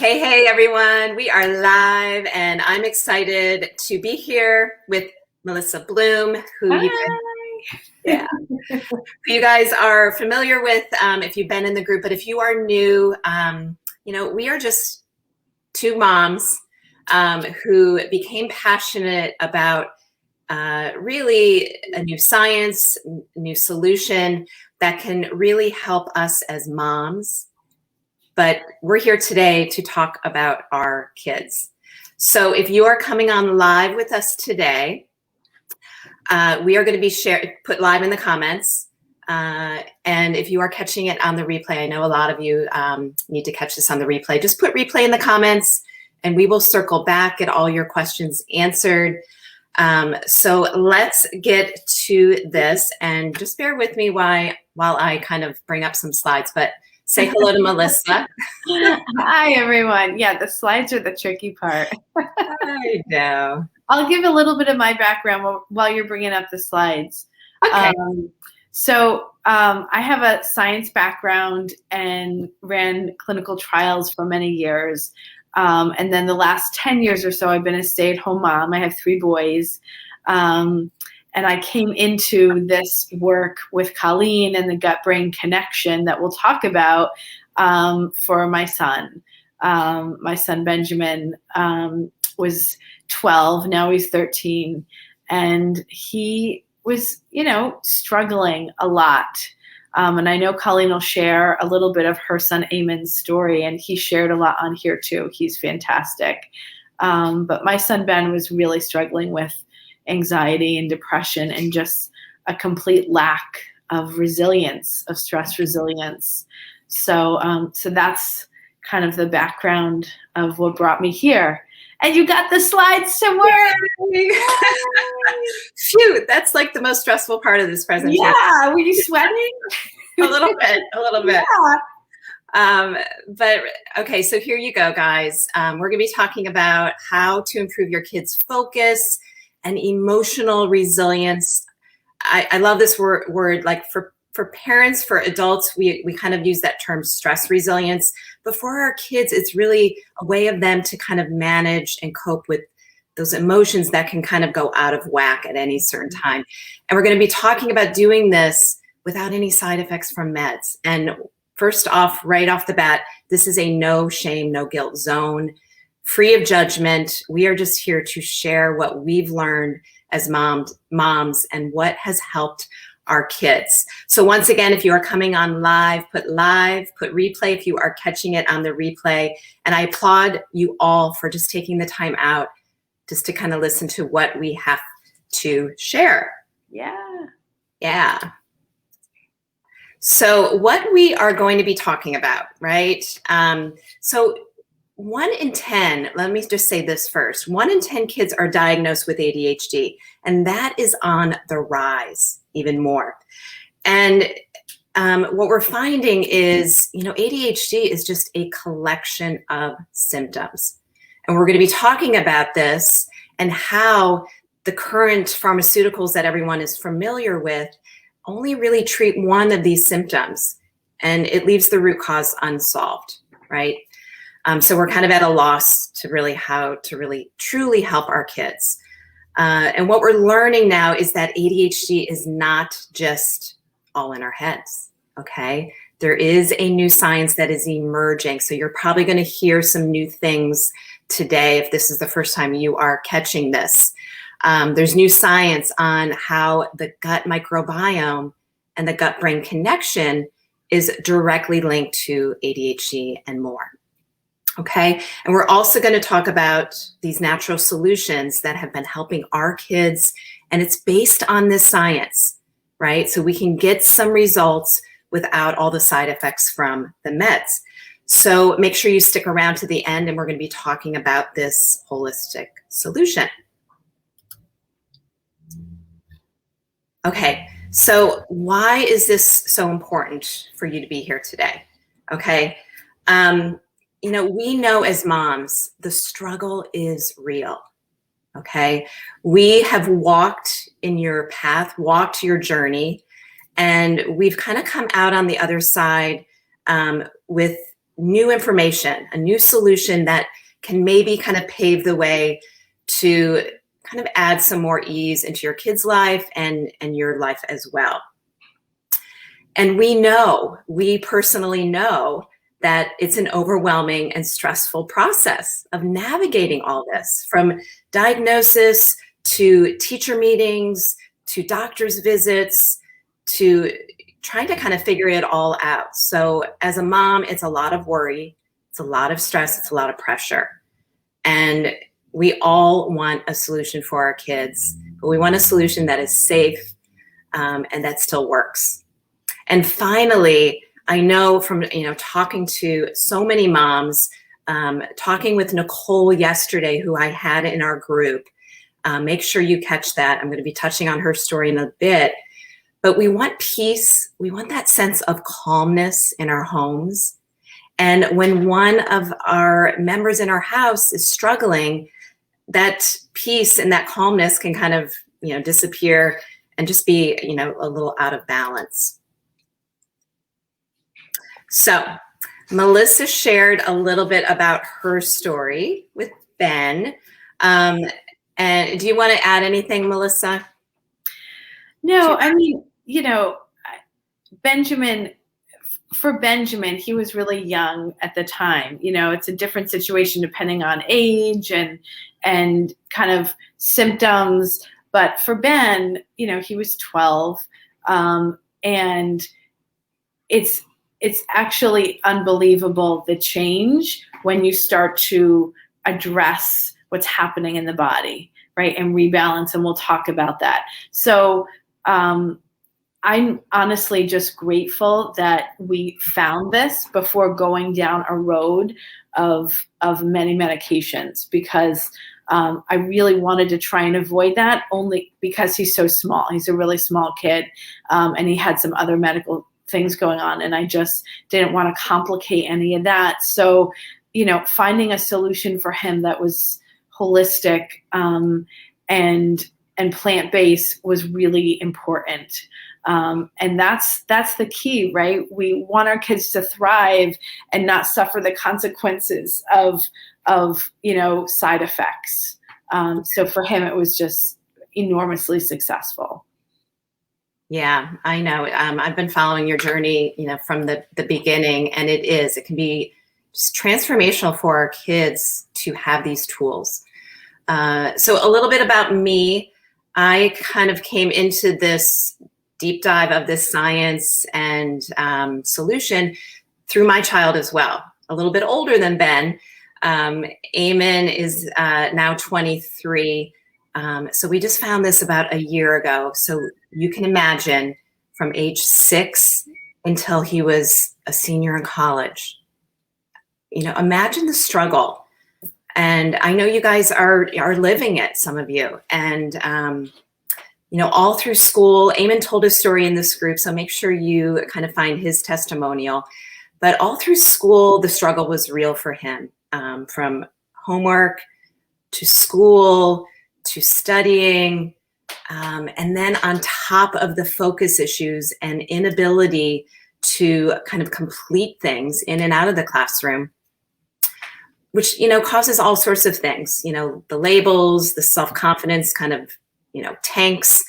Hey, everyone. We are live, and I'm excited to be here with Melissa Bloom, who you guys are familiar with if you've been in the group. But if you are new, we are just two moms who became passionate about really a new science, new solution that can really help us as moms. But we're here today to talk about our kids. So if you are coming on live with us today, we are going to be put live in the comments. And if you are catching it on the replay, I know a lot of you need to catch this on the replay. Just put replay in the comments and we will circle back, get all your questions answered. So let's get to this, and just bear with me while I kind of bring up some slides, but say hello to Melissa. Hi, everyone. Yeah, the slides are the tricky part. I know. I'll give a little bit of my background while you're bringing up the slides. Okay. I have a science background and ran clinical trials for many years. And then the last 10 years or so, I've been a stay-at-home mom. I have 3 boys. And I came into this work with Colleen and the gut-brain connection that we'll talk about for my son. My son Benjamin was 12, now he's 13, and he was, struggling a lot. And I know Colleen will share a little bit of her son Eamon's story, and he shared a lot on here too. He's fantastic. But my son Ben was really struggling with anxiety and depression and just a complete lack of resilience, of stress resilience. So that's kind of the background of what brought me here. And you got the slides to work. Shoot, that's like the most stressful part of this presentation. Yeah, were you sweating? A little bit. Yeah. But okay, so here you go, guys. We're gonna be talking about how to improve your kids' focus and emotional resilience. I love this word, like for parents, for adults, we kind of use that term stress resilience, but for our kids, it's really a way of them to kind of manage and cope with those emotions that can kind of go out of whack at any certain time. And we're going to be talking about doing this without any side effects from meds. And first off, right off the bat, this is a no shame, no guilt zone, free of judgment. We are just here to share what we've learned as moms and what has helped our kids. So once again, if you are coming on live, put replay if you are catching it on the replay. And I applaud you all for just taking the time out just to kind of listen to what we have to share. Yeah. So what we are going to be talking about, right? So 1 in 10, let me just say this first, 1 in 10 kids are diagnosed with ADHD, and that is on the rise even more. And what we're finding is, ADHD is just a collection of symptoms. And we're going to be talking about this and how the current pharmaceuticals that everyone is familiar with only really treat one of these symptoms, and it leaves the root cause unsolved, right? So we're kind of at a loss to really how to really truly help our kids. And what we're learning now is that ADHD is not just all in our heads, okay? There is a new science that is emerging. So you're probably going to hear some new things today if this is the first time you are catching this. There's new science on how the gut microbiome and the gut-brain connection is directly linked to ADHD and more. Okay, and we're also going to talk about these natural solutions that have been helping our kids, and it's based on this science, right? So we can get some results without all the side effects from the meds. So make sure you stick around to the end, and we're going to be talking about this holistic solution. Okay, so why is this so important for you to be here today? Okay. We know as moms, the struggle is real, okay? We have walked in your path, walked your journey, and we've kind of come out on the other side with new information, a new solution that can maybe kind of pave the way to kind of add some more ease into your kid's life and your life as well. And we personally know that it's an overwhelming and stressful process of navigating all this, from diagnosis to teacher meetings, to doctor's visits, to trying to kind of figure it all out. So as a mom, it's a lot of worry, it's a lot of stress, it's a lot of pressure. And we all want a solution for our kids, but we want a solution that is safe and that still works. And finally, I know from talking to so many moms, talking with Nicole yesterday, who I had in our group. Make sure you catch that. I'm going to be touching on her story in a bit. But we want peace. We want that sense of calmness in our homes. And when one of our members in our house is struggling, that peace and that calmness can kind of disappear and just be a little out of balance. So Melissa shared a little bit about her story with Ben. And do you want to add anything, Melissa? No, I mean, Benjamin, he was really young at the time. It's a different situation depending on age and kind of symptoms. But for Ben, he was 12. And it's actually unbelievable, the change when you start to address what's happening in the body, right? And rebalance, and we'll talk about that. So I'm honestly just grateful that we found this before going down a road of many medications, because I really wanted to try and avoid that, only because he's so small. He's a really small kid, and he had some other medical things going on, and I just didn't want to complicate any of that. So, finding a solution for him that was holistic and plant-based was really important. And that's the key, right? We want our kids to thrive and not suffer the consequences of side effects. So for him, it was just enormously successful. Yeah, I know. I've been following your journey, from the beginning, and it can be just transformational for our kids to have these tools. So a little bit about me. I kind of came into this deep dive of this science and solution through my child as well. A little bit older than Ben. Eamon is now 23. So we just found this about a year ago. So you can imagine, from age 6 until he was a senior in college. Imagine the struggle. And I know you guys are living it, some of you. And all through school, Eamon told his story in this group, so make sure you kind of find his testimonial. But all through school, the struggle was real for him, from homework to school to studying. And then on top of the focus issues and inability to kind of complete things in and out of the classroom, which, causes all sorts of things, the labels, the self-confidence kind of, tanks.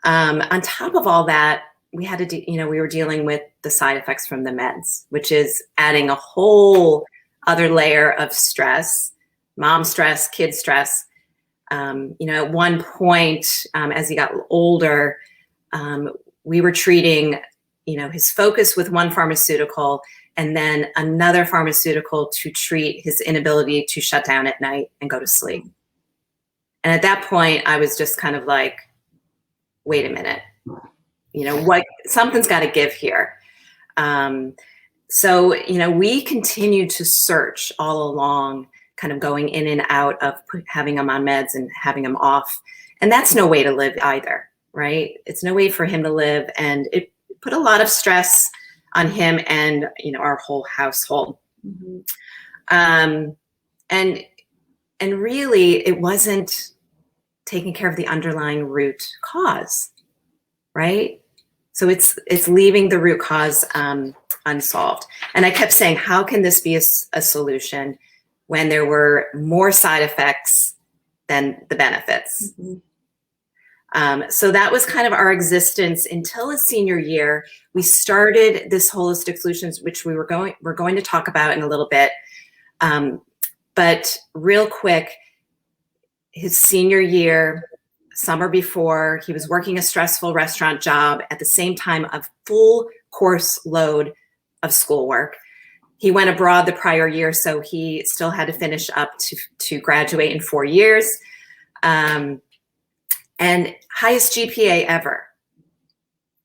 On top of all that, we had to we were dealing with the side effects from the meds, which is adding a whole other layer of stress, mom stress, kid stress. At one point, as he got older, we were treating, his focus with one pharmaceutical, and then another pharmaceutical to treat his inability to shut down at night and go to sleep. And at that point, I was just kind of like, wait a minute, something's got to give here. So, we continued to search all along, kind of going in and out of having him on meds and having him off. And that's no way to live either, right? It's no way for him to live. And it put a lot of stress on him and, our whole household. Mm-hmm. And really, it wasn't taking care of the underlying root cause, right? So it's leaving the root cause unsolved. And I kept saying, how can this be a solution when there were more side effects than the benefits? Mm-hmm. So that was kind of our existence until his senior year. We started this holistic solutions, which we're going to talk about in a little bit. But real quick, his senior year, summer before, he was working a stressful restaurant job at the same time of full course load of schoolwork. He went abroad the prior year, so he still had to finish up to graduate in 4 years. And highest GPA ever.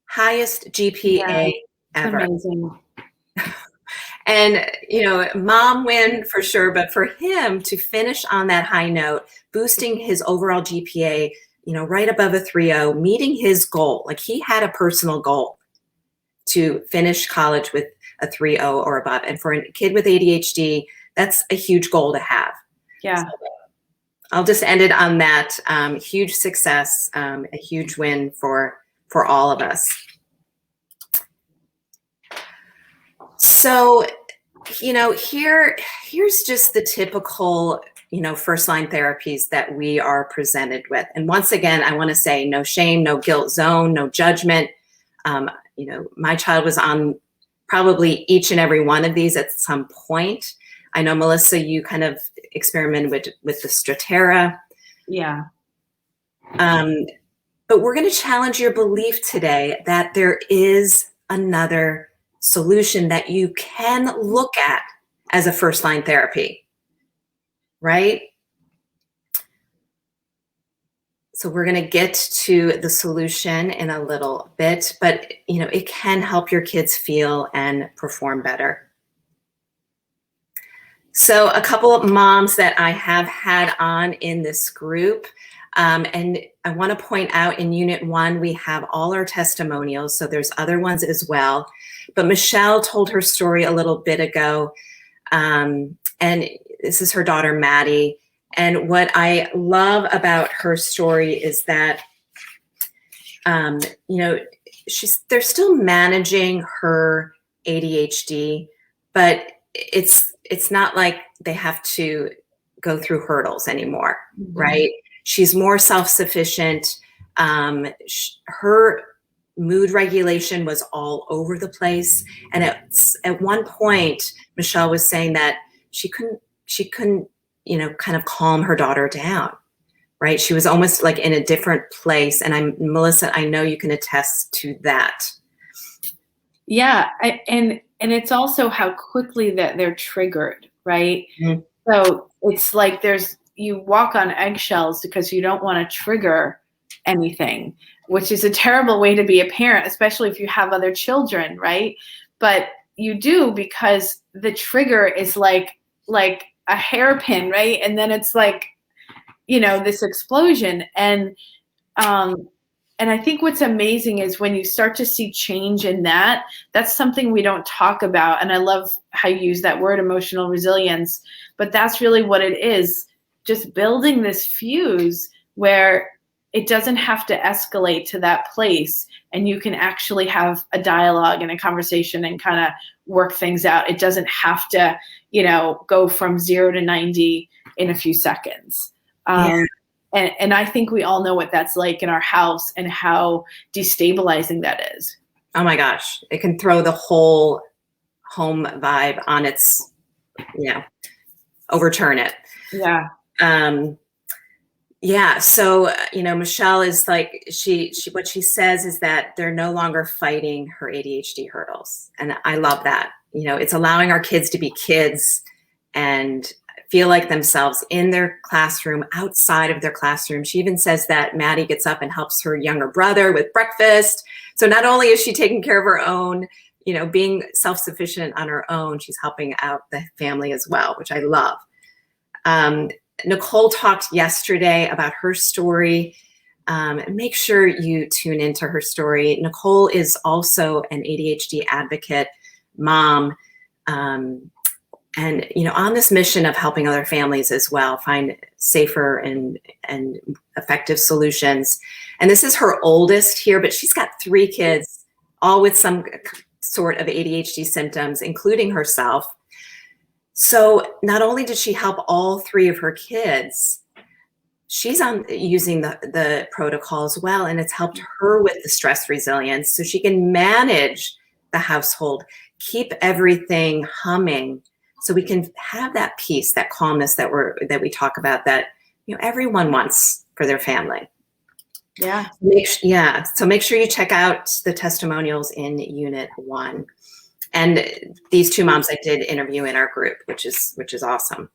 Highest GPA ever. Amazing. And, you know, mom win for sure, but for him to finish on that high note, boosting his overall GPA, you know, right above a 3.0, meeting his goal. Like, he had a personal goal to finish college with a 3.0 or above. And for a kid with ADHD, that's a huge goal to have. Yeah. So I'll just end it on that. Huge success, a huge win for all of us. So, you know, here's just the typical, you know, first line therapies that we are presented with. And once again, I want to say no shame, no guilt zone, no judgment. You know, my child was on probably each and every one of these at some point. I know, Melissa, you kind of experimented with the Strattera. Yeah. But we're going to challenge your belief today that there is another solution that you can look at as a first line therapy, right? So we're going to get to the solution in a little bit, but you know, it can help your kids feel and perform better. So a couple of moms that I have had on in this group, and I want to point out in Unit 1, we have all our testimonials, so there's other ones as well. But Michelle told her story a little bit ago, and this is her daughter, Maddie. And what I love about her story is that, you know, they're still managing her ADHD, but it's not like they have to go through hurdles anymore, mm-hmm. right? She's more self-sufficient. Her mood regulation was all over the place. And at one point, Michelle was saying that she couldn't, you know, kind of calm her daughter down, right? She was almost like in a different place. And Melissa, I know you can attest to that. Yeah. And it's also how quickly that they're triggered, right? Mm-hmm. So it's like you walk on eggshells because you don't want to trigger anything, which is a terrible way to be a parent, especially if you have other children, right? But you do, because the trigger is like a hairpin, right? And then it's like, you know, this explosion. And I think what's amazing is when you start to see change in that, that's something we don't talk about. And I love how you use that word, emotional resilience, but that's really what it is. Just building this fuse where it doesn't have to escalate to that place, and you can actually have a dialogue and a conversation and kind of work things out. It doesn't have to, you know, go from 0 to 90 in a few seconds. And I think we all know what that's like in our house and how destabilizing that is. Oh my gosh. It can throw the whole home vibe on its, you know, overturn it. Yeah. Yeah. So, you know, Michelle is like, what she says is that they're no longer fighting her ADHD hurdles. And I love that. You know, it's allowing our kids to be kids and feel like themselves in their classroom, outside of their classroom. She even says that Maddie gets up and helps her younger brother with breakfast. So not only is she taking care of her own, you know, being self-sufficient on her own, she's helping out the family as well, which I love. Nicole talked yesterday about her story. Make sure you tune into her story. Nicole is also an ADHD advocate, mom, and, you know, on this mission of helping other families as well, find safer and effective solutions. And this is her oldest here, but she's got 3 kids all with some sort of ADHD symptoms, including herself. So not only did she help all 3 of her kids, she's using the protocol as well, and it's helped her with the stress resilience so she can manage the household, keep everything humming, so we can have that peace, that calmness that we talk about, that everyone wants for their family. Yeah. So make sure you check out the testimonials in Unit 1. And these 2 moms I did interview in our group, which is awesome.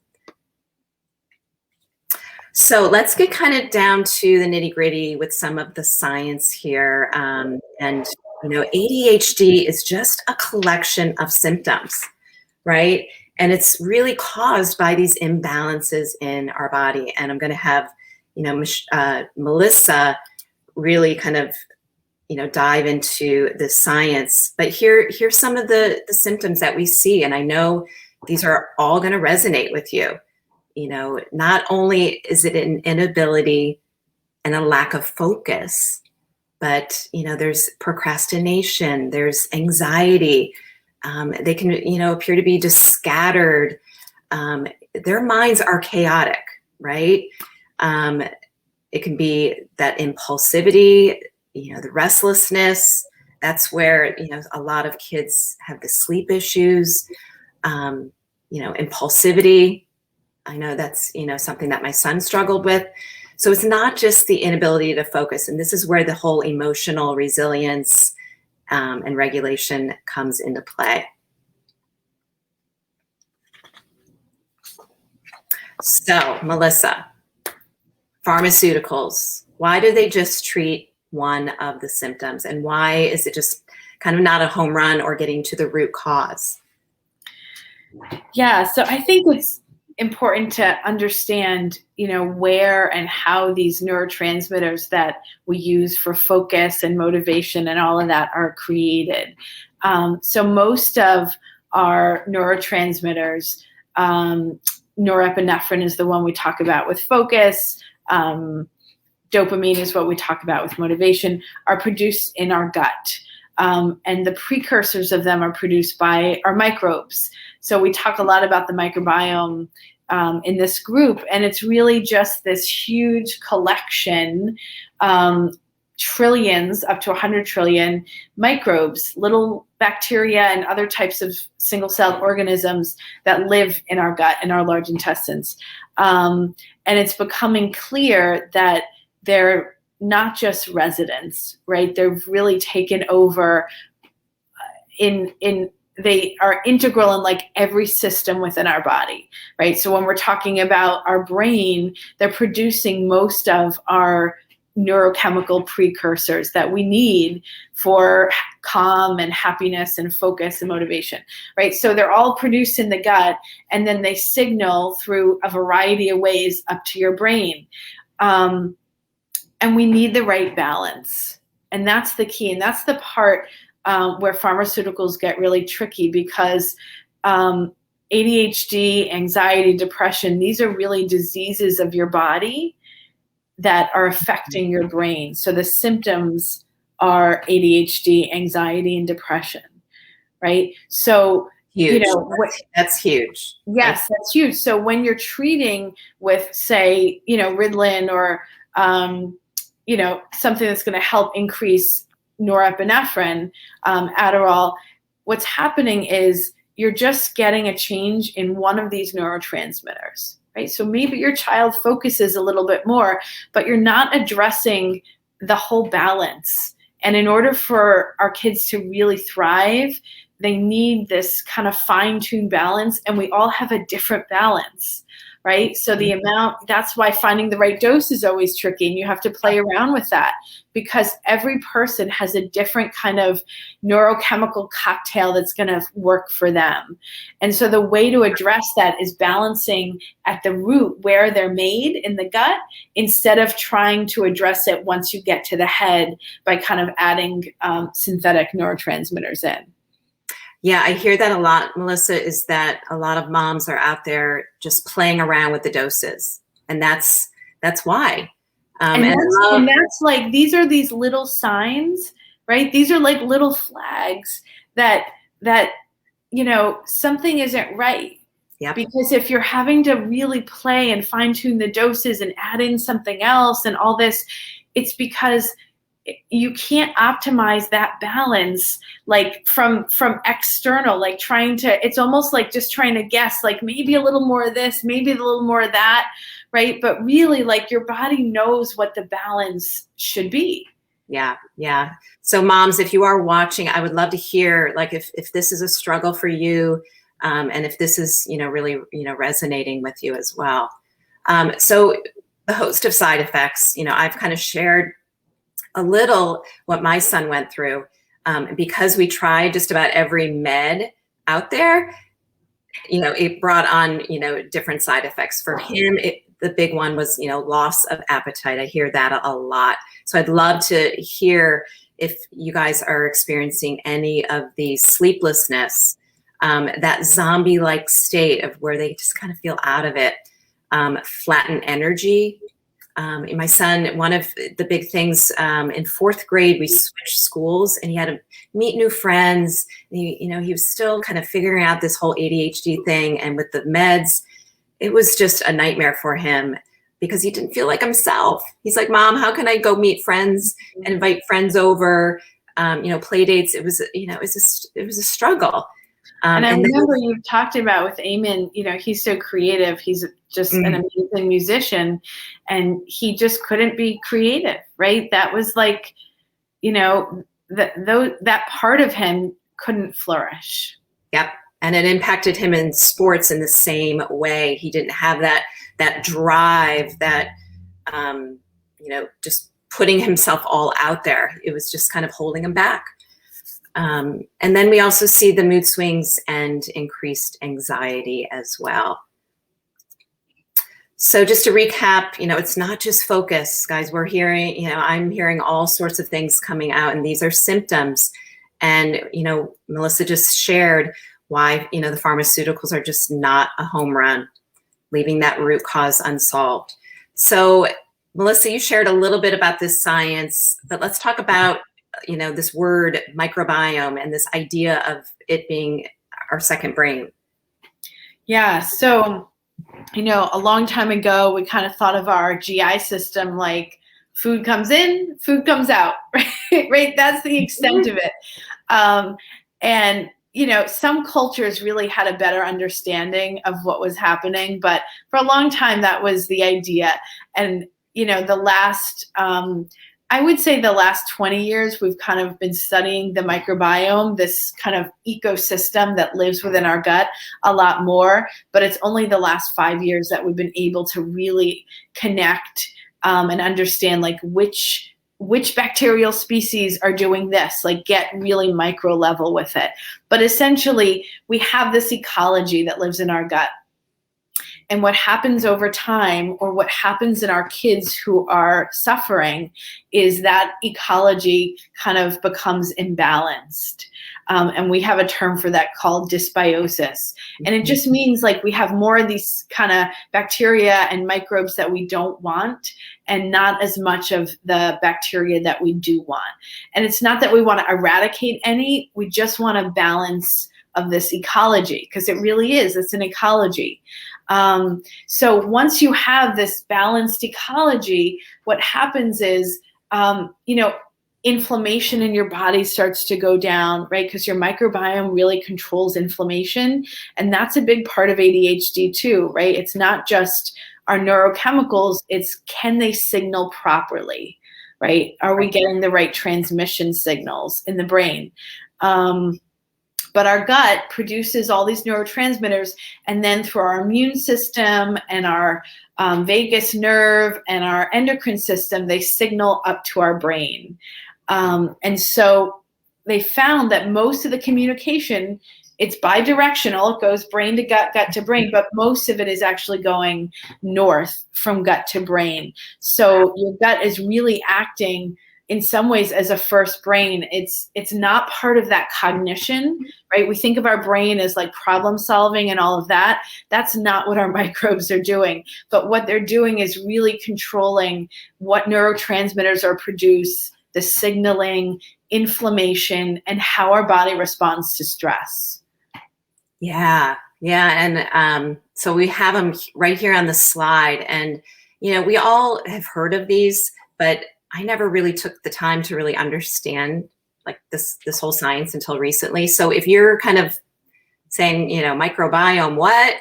So let's get kind of down to the nitty-gritty with some of the science here. And ADHD is just a collection of symptoms, right? And it's really caused by these imbalances in our body. And I'm going to have, Melissa really kind of, dive into the science. But here's some of the symptoms that we see. And I know these are all going to resonate with you. Not only is it an inability and a lack of focus, but, there's procrastination, there's anxiety. They can, appear to be just scattered. Their minds are chaotic, right? It can be that impulsivity, the restlessness. That's where, a lot of kids have the sleep issues, impulsivity. I know that's, something that my son struggled with. So it's not just the inability to focus. And this is where the whole emotional resilience and regulation comes into play. So, Melissa, pharmaceuticals, why do they just treat one of the symptoms? And why is it just kind of not a home run or getting to the root cause? Yeah, so I think it's important to understand, where and how these neurotransmitters that we use for focus and motivation and all of that are created. So most of our neurotransmitters, norepinephrine is the one we talk about with focus. Dopamine is what we talk about with motivation, are produced in our gut. And the precursors of them are produced by our microbes. So we talk a lot about the microbiome in this group, and it's really just this huge collection, trillions, up to 100 trillion microbes, little bacteria and other types of single-celled organisms that live in our gut, in our large intestines. And it's becoming clear that they're not just residents, right? They've really taken over they are integral in like every system within our body, right? So when we're talking about our brain, they're producing most of our neurochemical precursors that we need for calm and happiness and focus and motivation, right? So they're all produced in the gut, and then they signal through a variety of ways up to your brain. And we need the right balance. And that's the key. And that's the part where pharmaceuticals get really tricky, because ADHD, anxiety, depression, these are really diseases of your body that are affecting your brain. So the symptoms are ADHD, anxiety, and depression, right? So, Huge. That's huge. Yes, that's huge. So when you're treating with, say, Ritalin or, something that's going to help increase norepinephrine, Adderall, what's happening is you're just getting a change in one of these neurotransmitters, right? So maybe your child focuses a little bit more, but you're not addressing the whole balance. And in order for our kids to really thrive, they need this kind of fine-tuned balance, and we all have a different balance, right? So the amount, that's why finding the right dose is always tricky, and you have to play around with that, because every person has a different kind of neurochemical cocktail that's going to work for them. And so the way to address that is balancing at the root where they're made in the gut, instead of trying to address it once you get to the head by kind of adding synthetic neurotransmitters in. Yeah, I hear that a lot, Melissa, is that a lot of moms are out there just playing around with the doses. And that's why. And that's like, these are these little signs, right? These are like little flags that, something isn't right. Yep. Because if you're having to really play and fine tune the doses and add in something else and all this, it's because you can't optimize that balance, like from external, like it's almost like just trying to guess, like maybe a little more of this, maybe a little more of that, right? But really, like, your body knows what the balance should be. Yeah. Yeah. So moms, if you are watching, I would love to hear, like, if this is a struggle for you, and if this is, really, resonating with you as well. So the host of side effects, I've kind of shared a little what my son went through, because we tried just about every med out there. It brought on, different side effects for him. The big one was, loss of appetite. I hear that a lot. So I'd love to hear if you guys are experiencing any of the sleeplessness, that zombie-like state of where they just kind of feel out of it, flattened energy. My son, one of the big things, in 4th grade, we switched schools and he had to meet new friends. He was still kind of figuring out this whole ADHD thing. And with the meds, it was just a nightmare for him because he didn't feel like himself. He's like, Mom, how can I go meet friends and invite friends over? Play dates. It was, it was a struggle. And I remember you talked about with Eamon, he's so creative. He's just an amazing musician, and he just couldn't be creative, right? That was like, that part of him couldn't flourish. Yep. And it impacted him in sports in the same way. He didn't have that drive, that, just putting himself all out there. It was just kind of holding him back. And then we also see the mood swings and increased anxiety as well. So just to recap, it's not just focus, guys. We're hearing, I'm hearing all sorts of things coming out, and these are symptoms. And, Melissa just shared why, the pharmaceuticals are just not a home run, leaving that root cause unsolved. So Melissa, you shared a little bit about this science, but let's talk about, this word microbiome and this idea of it being our second brain. Yeah. So, a long time ago, we kind of thought of our GI system like food comes in, food comes out, right? That's the extent of it. And, some cultures really had a better understanding of what was happening, but for a long time, that was the idea. And, I would say the last 20 years, we've kind of been studying the microbiome, this kind of ecosystem that lives within our gut, a lot more. But it's only the last 5 years that we've been able to really connect and understand, like, which bacterial species are doing this, like get really micro level with it. But essentially, we have this ecology that lives in our gut. And what happens over time, or what happens in our kids who are suffering, is that ecology kind of becomes imbalanced. And we have a term for that called dysbiosis. And it just means like we have more of these kind of bacteria and microbes that we don't want, and not as much of the bacteria that we do want. And it's not that we want to eradicate any, we just want a balance of this ecology, because it really is, it's an ecology. So once you have this balanced ecology, what happens is, inflammation in your body starts to go down, right? Because your microbiome really controls inflammation. And that's a big part of ADHD too, right? It's not just our neurochemicals, it's can they signal properly, right? Are we getting the right transmission signals in the brain? But our gut produces all these neurotransmitters, and then through our immune system and our vagus nerve and our endocrine system, they signal up to our brain. And so they found that most of the communication, it's bidirectional. It goes brain to gut, gut to brain, but most of it is actually going north from gut to brain. So your gut is really acting in some ways as a first brain. It's not part of that cognition, right? We think of our brain as like problem solving and all of that. That's not what our microbes are doing. But what they're doing is really controlling what neurotransmitters are produced, the signaling inflammation, and how our body responds to stress. Yeah. And so we have them right here on the slide. And, we all have heard of these, but I never really took the time to really understand like this whole science until recently. So if you're kind of saying, microbiome, what?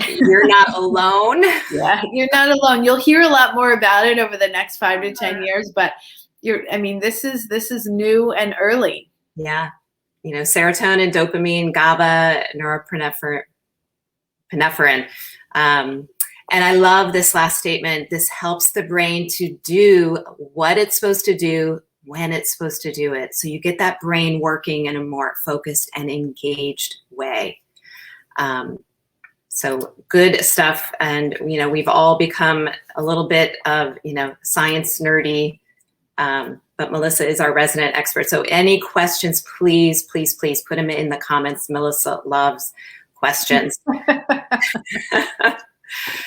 You're not alone. Yeah, you're not alone. You'll hear a lot more about it over the next 5 to 10 years, but this is new and early. Yeah. Serotonin, dopamine, GABA, norepinephrine. And I love this last statement. This helps the brain to do what it's supposed to do when it's supposed to do it. So you get that brain working in a more focused and engaged way. So good stuff. And, we've all become a little bit of, science nerdy, but Melissa is our resident expert. So any questions, please put them in the comments. Melissa loves questions.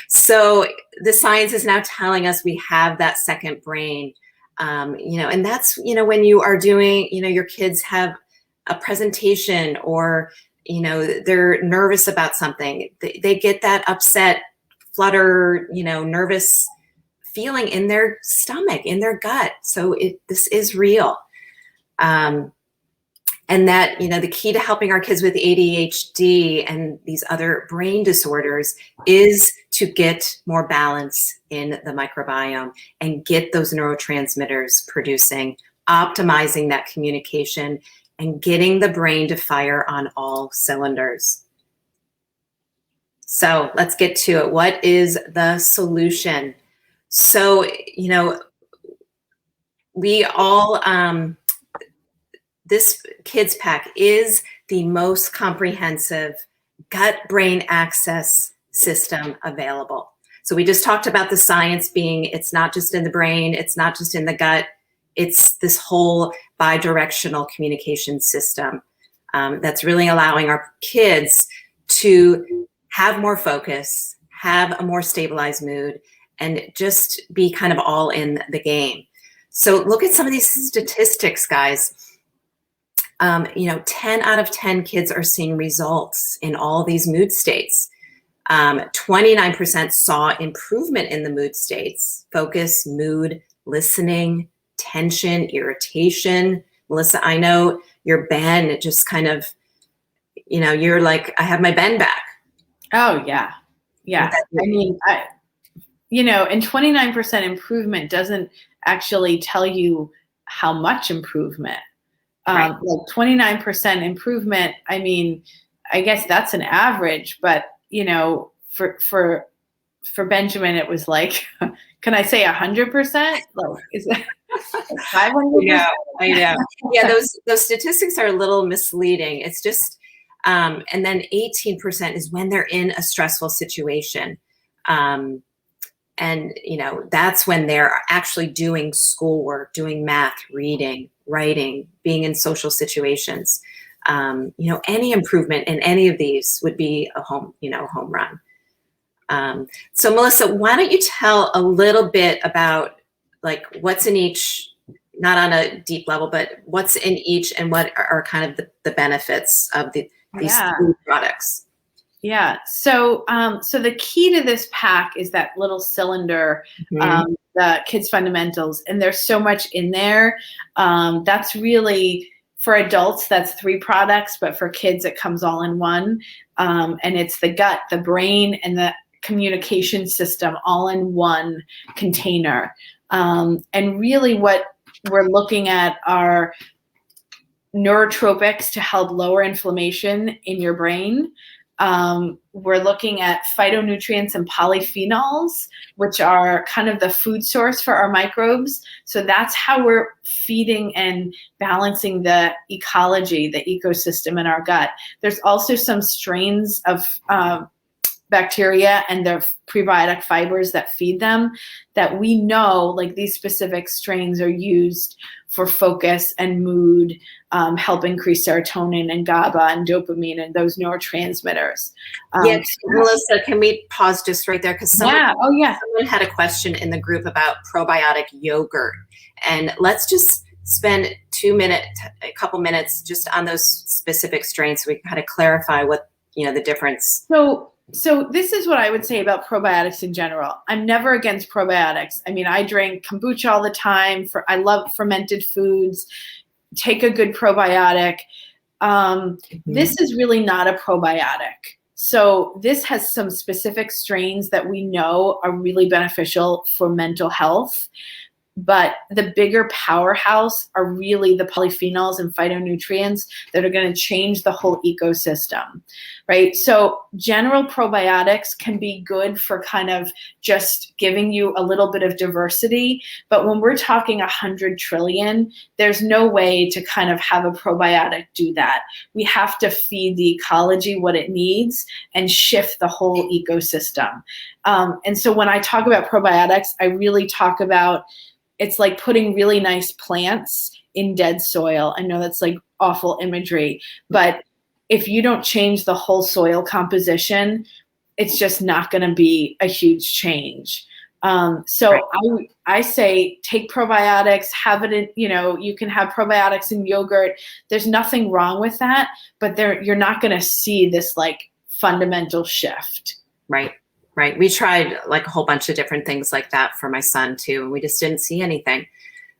So the science is now telling us we have that second brain, and that's, when you are doing, your kids have a presentation or, they're nervous about something, they get that upset, flutter, nervous feeling in their stomach, in their gut. So this is real. And that, the key to helping our kids with ADHD and these other brain disorders is to get more balance in the microbiome and get those neurotransmitters producing, optimizing that communication, and getting the brain to fire on all cylinders. So let's get to it. What is the solution? So, we all, this kids pack is the most comprehensive gut-brain access system available. So we just talked about the science being, it's not just in the brain, it's not just in the gut, it's this whole bi-directional communication system that's really allowing our kids to have more focus, have a more stabilized mood, and just be kind of all in the game. So look at some of these statistics, guys. 10 out of 10 kids are seeing results in all these mood states. 29% saw improvement in the mood states: focus, mood, listening, tension, irritation. Melissa, I know your Ben just kind of, you're like, I have my Ben back. Oh, yeah. Yeah. I mean, and 29% improvement doesn't actually tell you how much improvement. Right. Like 29% improvement, I mean, I guess that's an average, but for Benjamin, it was like, can I say 100%? Like, is that 500%? I know. Yeah, those statistics are a little misleading. It's just, and then 18% is when they're in a stressful situation. And, that's when they're actually doing schoolwork, doing math, reading, writing, being in social situations. Any improvement in any of these would be a home run. So Melissa, why don't you tell a little bit about like what's in each, not on a deep level, but what's in each and what are kind of the benefits of these food products? Yeah. So, the key to this pack is that little cylinder, the Kids Fundamentals, and there's so much in there. That's really, for adults, that's 3 products, but for kids, it comes all in one. And it's the gut, the brain, and the communication system all in one container. And really what we're looking at are neurotropics to help lower inflammation in your brain. We're looking at phytonutrients and polyphenols, which are kind of the food source for our microbes. So that's how we're feeding and balancing the ecology, the ecosystem in our gut. There's also some strains of bacteria and their prebiotic fibers that feed them that we know, like these specific strains are used for focus and mood, help increase serotonin and GABA and dopamine and those neurotransmitters. Melissa, can we pause just right there? Because someone had a question in the group about probiotic yogurt. And let's just spend a couple minutes just on those specific strains so we can kind of clarify what, the difference. So this is what I would say about probiotics in general. I'm never against probiotics. I mean, I drink kombucha all the time. I love fermented foods. Take a good probiotic. This is really not a probiotic. So this has some specific strains that we know are really beneficial for mental health. But the bigger powerhouse are really the polyphenols and phytonutrients that are going to change the whole ecosystem, right? So general probiotics can be good for kind of just giving you a little bit of diversity. But when we're talking 100 trillion, there's no way to kind of have a probiotic do that. We have to feed the ecology what it needs and shift the whole ecosystem. And so when I talk about probiotics, I really talk about it's like putting really nice plants in dead soil. I know that's like awful imagery, but if you don't change the whole soil composition, it's just not going to be a huge change. So I say take probiotics, have it in, you can have probiotics in yogurt. There's nothing wrong with that, but you're not going to see this like fundamental shift. Right. Right. We tried like a whole bunch of different things like that for my son too, and we just didn't see anything.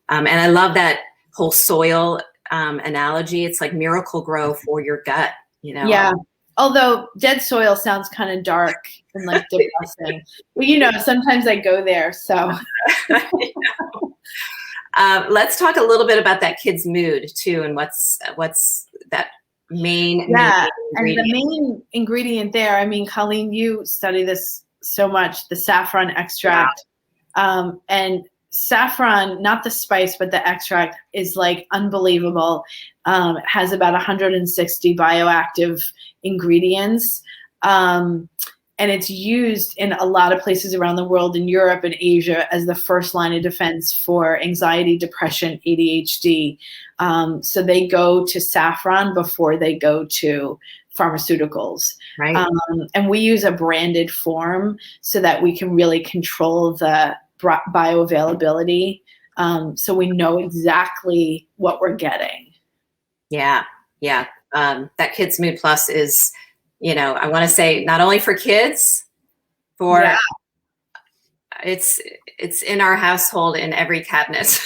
And I love that whole soil analogy. It's like miracle grow for your gut, Yeah. Although dead soil sounds kind of dark and like depressing. But sometimes I go there. So let's talk a little bit about that kid's mood too, and what's that main ingredient. And the main ingredient there, I mean, Colleen, you study this so much, the saffron extract. And saffron, not the spice, but the extract is like unbelievable. It has about 160 bioactive ingredients. And it's used in a lot of places around the world, in Europe and Asia, as the first line of defense for anxiety, depression, ADHD. So they go to saffron before they go to pharmaceuticals. Right. And we use a branded form so that we can really control the bioavailability. So we know exactly what we're getting. Yeah. Yeah. That Kids Mood Plus is, I want to say not only for kids, it's in our household in every cabinet.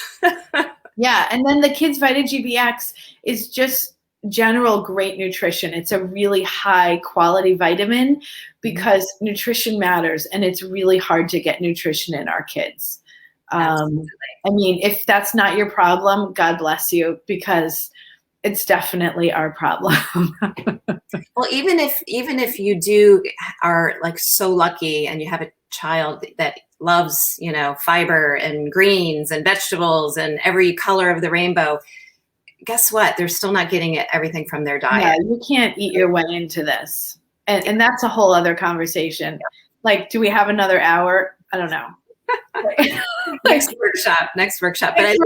Yeah. And then the Kids Vita GBX is just general great nutrition. It's a really high quality vitamin because nutrition matters, and it's really hard to get nutrition in our kids. I mean, if that's not your problem, God bless you, because it's definitely our problem. Well, even if you are like so lucky and you have a child that loves, fiber and greens and vegetables and every color of the rainbow, guess what? They're still not getting everything from their diet. Yeah, you can't eat your way into this. And that's a whole other conversation. Like, do we have another hour? I don't know. Next workshop. But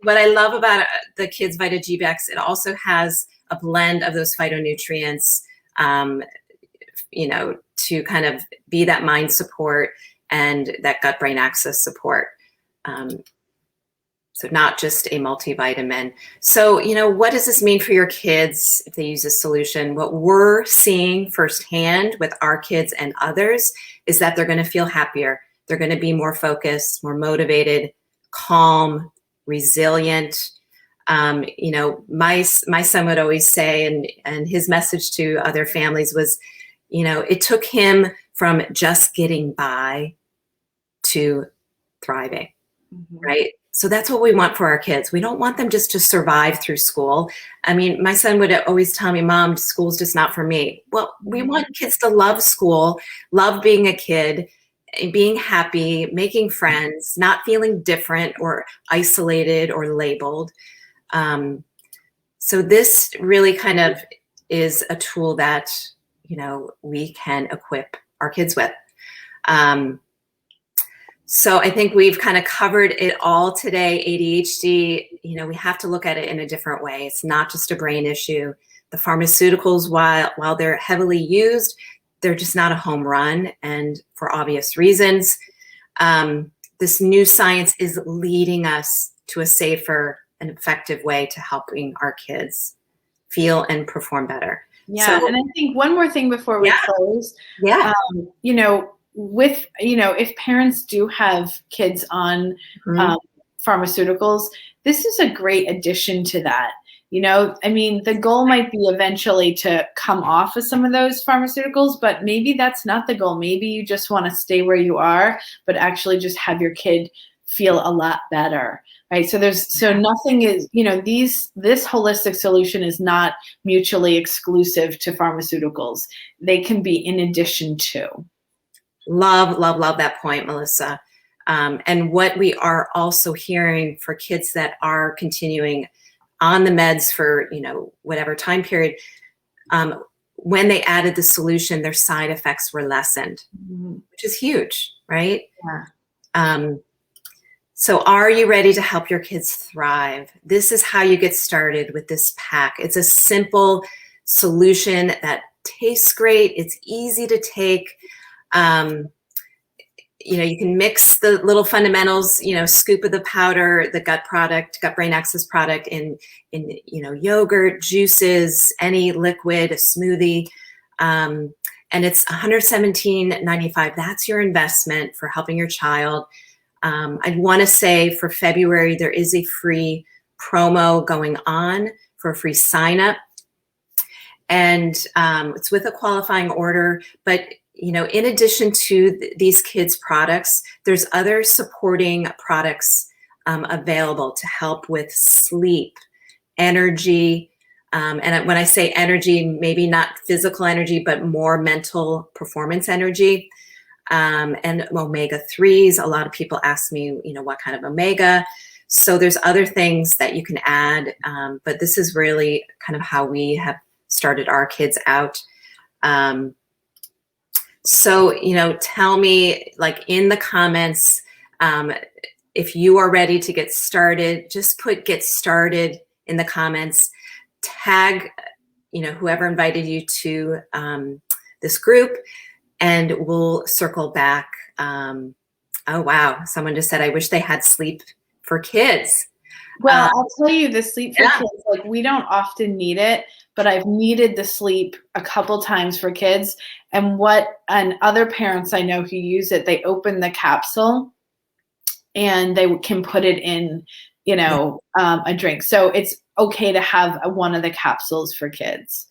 what I love about the Kids Vita GBX, it also has a blend of those phytonutrients, to kind of be that mind support and that gut-brain axis support. So not just a multivitamin. So, what does this mean for your kids if they use this solution? What we're seeing firsthand with our kids and others is that they're going to feel happier. They're going to be more focused, more motivated, calm, resilient. My son would always say, and his message to other families was, it took him from just getting by to thriving, right? So that's what we want for our kids. We don't want them just to survive through school. I mean, my son would always tell me, Mom, school's just not for me. Well, we want kids to love school, love being a kid, being happy, making friends, not feeling different or isolated or labeled. So this really kind of is a tool that, we can equip our kids with. So I think we've kind of covered it all today. ADHD, we have to look at it in a different way. It's not just a brain issue. The pharmaceuticals, while they're heavily used, they're just not a home run, and for obvious reasons. This new science is leading us to a safer and effective way to helping our kids feel and perform better. Yeah, so, and I think one more thing before we close. Yeah. You know, with, you know, if parents do have kids on pharmaceuticals, this is a great addition to that. You know, I mean, the goal might be eventually to come off of some of those pharmaceuticals, but maybe that's not the goal. Maybe you just want to stay where you are, but actually just have your kid feel a lot better, right? So nothing is, you know, this holistic solution is not mutually exclusive to pharmaceuticals. They can be in addition to. Love that point, Melissa. And what we are also hearing for kids that are continuing on the meds for, you know, whatever time period, when they added the solution, their side effects were lessened, which is huge, right? Yeah. So are you ready to help your kids thrive? This is how you get started with this pack. It's a simple solution that tastes great. It's easy to take. You know, you can mix the little fundamentals, you know, scoop of the powder, the gut brain access product in, you know, yogurt, juices, any liquid, a smoothie. And it's $117.95. That's your investment for helping your child. I want to say for February, there is a free promo going on for a free sign up. And it's with a qualifying order, but you know, in addition to these kids' products, there's other supporting products available to help with sleep, energy, and when I say energy, maybe not physical energy, but more mental performance energy, and omega-3s. A lot of people ask me, you know, what kind of omega. So there's other things that you can add, but this is really kind of how we have started our kids out. So, you know, tell me, like, in the comments, if you are ready to get started. Just put "get started" in the comments. Tag, you know, whoever invited you to this group, and we'll circle back. Oh, wow. Someone just said, I wish they had sleep for kids. Well, I'll tell you, the sleep for kids, like, we don't often need it, but I've needed the sleep a couple times for kids. And other parents I know who use it, they open the capsule and they can put it in, you know, a drink. So it's okay to have one of the capsules for kids.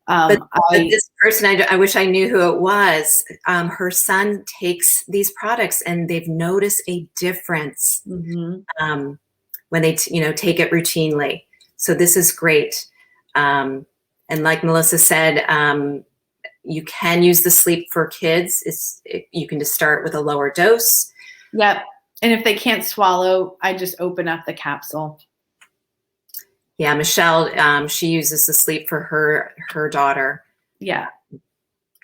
But this person, I wish I knew who it was. Her son takes these products and they've noticed a difference when they, you know, take it routinely. So this is great. And like Melissa said, you can use the sleep for kids. You can just start with a lower dose. Yep. And if they can't swallow, I just open up the capsule. Yeah, Michelle, she uses the sleep for her daughter. Yeah.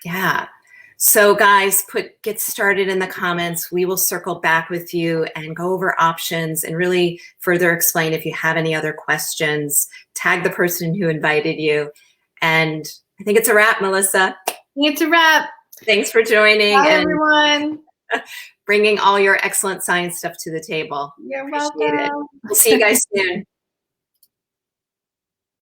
Yeah. So guys, get started in the comments. We will circle back with you and go over options and really further explain if you have any other questions. Tag the person who invited you. And I think it's a wrap, Melissa. It's a wrap. Thanks for joining. Bye, everyone. Bringing all your excellent science stuff to the table. You're Appreciate welcome. We'll see you guys soon.